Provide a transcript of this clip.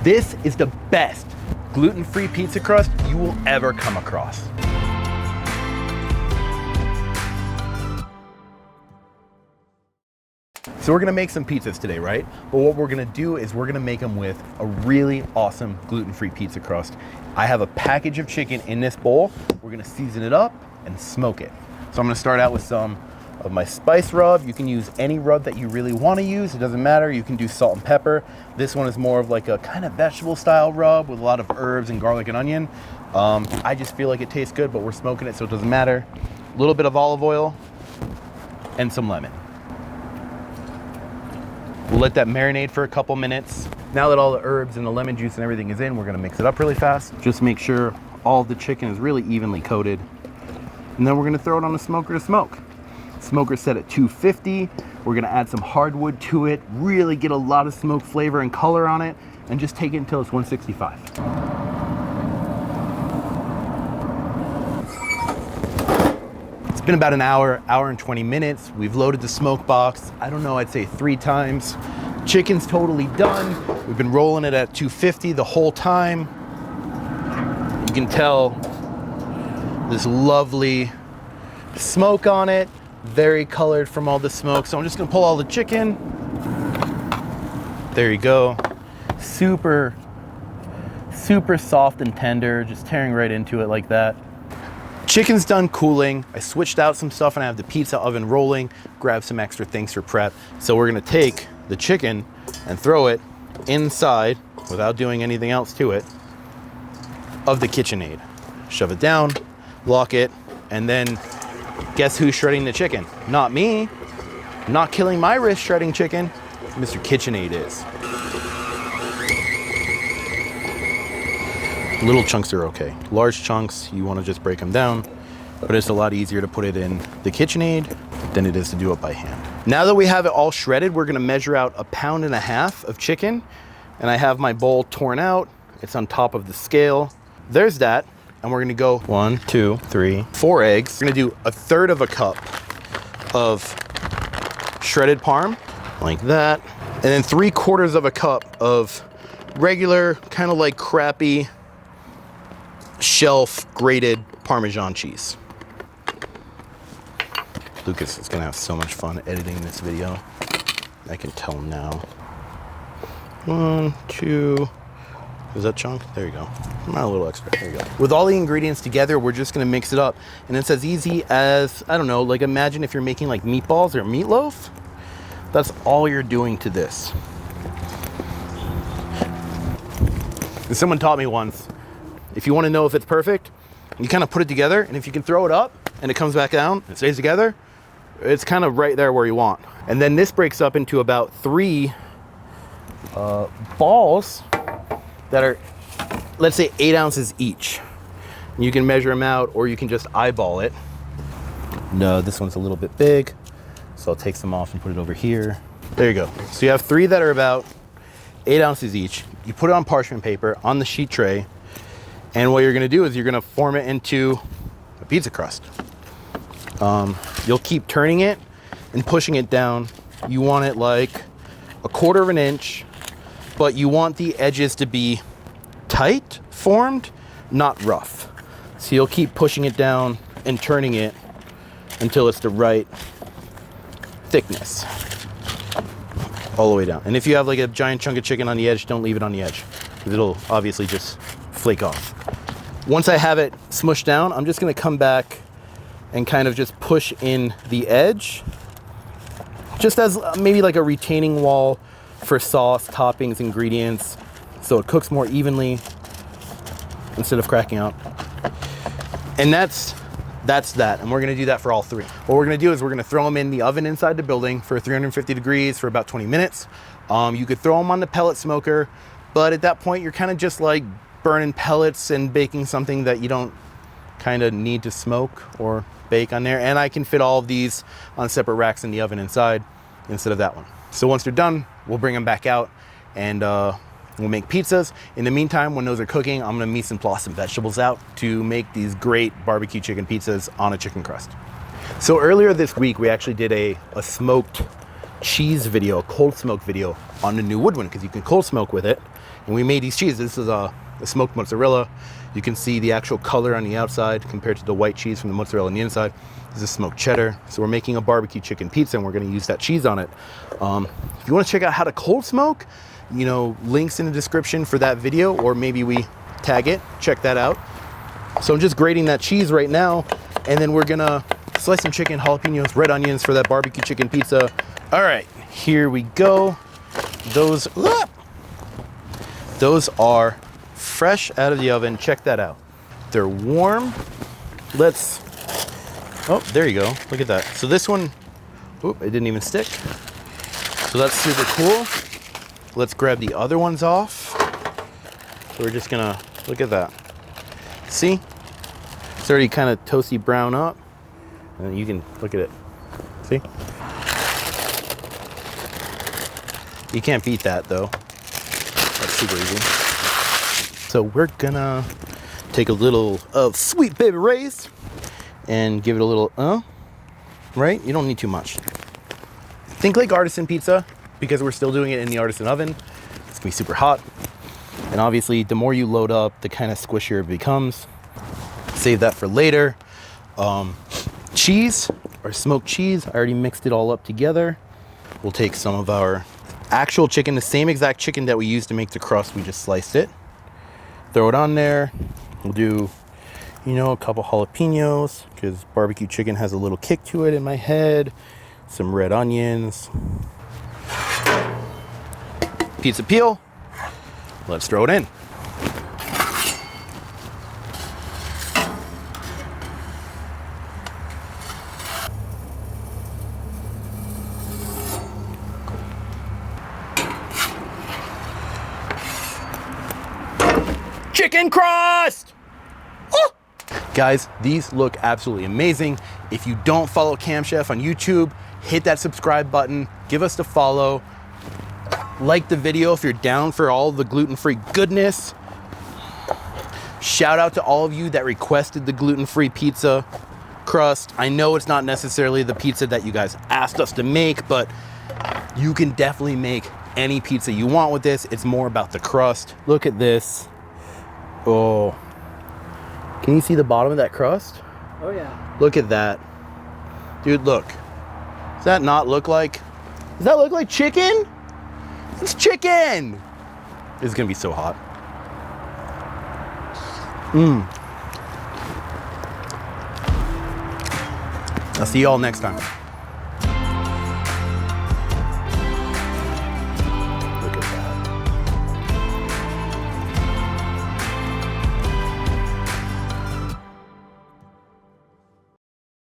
This is the best gluten-free pizza crust you will ever come across. So we're gonna make some pizzas today, right? But what we're gonna do is we're gonna make them with a really awesome gluten-free pizza crust. I have a package of chicken in this bowl. We're gonna season it up and smoke it. So I'm gonna start out with some of my spice rub. You can use any rub that you really wanna use. It doesn't matter. You can do salt and pepper. This one is more of like a kind of vegetable style rub with a lot of herbs and garlic and onion. I just feel like it tastes good, but we're smoking it, so it doesn't matter. A little bit of olive oil and some lemon. We'll let that marinate for a couple minutes. Now that all the herbs and the lemon juice and everything is in, we're gonna mix it up really fast. Just make sure all of the chicken is really evenly coated. And then we're gonna throw it on the smoker to smoke. Smoker set at 250. We're gonna add some hardwood to it, really get a lot of smoke flavor and color on it, and just take it until it's 165. It's been about an hour and 20 minutes. We've loaded the smoke box, I don't know, I'd say 3 times. Chicken's totally done. We've been rolling it at 250 the whole time. You can tell this lovely smoke on it, very colored from all the smoke. So I'm just gonna pull all the chicken. There you go. Super, super soft and tender, just tearing right into it like that. Chicken's done cooling. I switched out some stuff and I have the pizza oven rolling, grab some extra things for prep. So we're gonna take the chicken and throw it inside, without doing anything else to it, of the KitchenAid. Shove it down, lock it, and then guess who's shredding the chicken? Not me. Not killing my wrist shredding chicken. Mr. KitchenAid is. Little chunks are okay. Large chunks, you want to just break them down, but it's a lot easier to put it in the KitchenAid than it is to do it by hand. Now that we have it all shredded, we're gonna measure out 1.5 pounds of chicken, and I have my bowl torn out. It's on top of the scale. There's that, and we're gonna go 1, 2, 3, 4 eggs. We're gonna do 1/3 cup of shredded parm, like that, and then 3/4 cup of regular, kind of like crappy, shelf grated Parmesan cheese. Lucas is gonna have so much fun editing this video. I can tell now. 1, 2, is that chunk? There you go. Not a little extra, there you go. With all the ingredients together, we're just gonna mix it up. And it's as easy as, I don't know, like imagine if you're making like meatballs or meatloaf. That's all you're doing to this. And someone taught me once, if you wanna know if it's perfect, you kind of put it together, and if you can throw it up and it comes back down, it stays together, it's kind of right there where you want. And then this breaks up into about 3 balls that are, let's say 8 ounces each. You can measure them out, or you can just eyeball it. No, this one's a little bit big, so I'll take some off and put it over here. There you go. So you have 3 that are about 8 ounces each. You put it on parchment paper on the sheet tray, and what you're gonna do is you're gonna form it into a pizza crust. You'll keep turning it and pushing it down. You want it like 1/4 inch, but you want the edges to be tight formed, not rough. So you'll keep pushing it down and turning it until it's the right thickness. All the way down. And if you have like a giant chunk of chicken on the edge, don't leave it on the edge, because it'll obviously just flake off. Once I have it smushed down, I'm just gonna come back and kind of just push in the edge, just as maybe like a retaining wall for sauce, toppings, ingredients, so it cooks more evenly instead of cracking out. And that's that, and we're gonna do that for all 3. What we're gonna do is we're gonna throw them in the oven inside the building for 350 degrees for about 20 minutes. You could throw them on the pellet smoker, but at that point you're kind of just like burning pellets and baking something that you don't kind of need to smoke or bake on there. And I can fit all of these on separate racks in the oven inside instead of that one. So once they're done, we'll bring them back out and we'll make pizzas. In the meantime, when those are cooking, I'm gonna meat and toss some vegetables out to make these great barbecue chicken pizzas on a chicken crust. So earlier this week, we actually did a smoked cheese video, a cold smoke video on the new Woodwind, because you can cold smoke with it. And we made these cheeses. This is a smoked mozzarella. You can see the actual color on the outside compared to the white cheese from the mozzarella on the inside. This is smoked cheddar. So we're making a barbecue chicken pizza, and we're going to use that cheese on it. If you want to check out how to cold smoke, you know, links in the description for that video, or maybe we tag it, check that out. So I'm just grating that cheese right now, and then we're gonna slice some chicken, jalapenos, red onions for that barbecue chicken pizza. All right, here we go. Those are fresh out of the oven. Check that out. They're warm. Oh, there you go. Look at that. So this one, it didn't even stick. So that's super cool. Let's grab the other ones off. So we're just gonna, look at that. See? It's already kind of toasty brown up. And you can look at it. See? You can't beat that though. That's super easy. So we're gonna take a little of Sweet Baby Ray's and give it a little, right? You don't need too much. Think like artisan pizza, because we're still doing it in the artisan oven. It's gonna be super hot. And obviously the more you load up, the kind of squishier it becomes. Save that for later. Cheese, our smoked cheese, I already mixed it all up together. We'll take some of our actual chicken, the same exact chicken that we used to make the crust, we just sliced it. Throw it on there. We'll do, you know, a couple jalapenos, because barbecue chicken has a little kick to it in my head. Some red onions. Pizza peel. Let's throw it in. Chicken crust! Oh! Guys, these look absolutely amazing. If you don't follow Campchef on YouTube, hit that subscribe button, give us the follow, like the video if you're down for all the gluten-free goodness. Shout out to all of you that requested the gluten-free pizza crust. I know it's not necessarily the pizza that you guys asked us to make, but you can definitely make any pizza you want with this. It's more about the crust. Look at this. Oh, can you see the bottom of that crust? Oh yeah. Look at that. Dude, look. Does that look like chicken? It's chicken. It's gonna be so hot. I'll see y'all next time.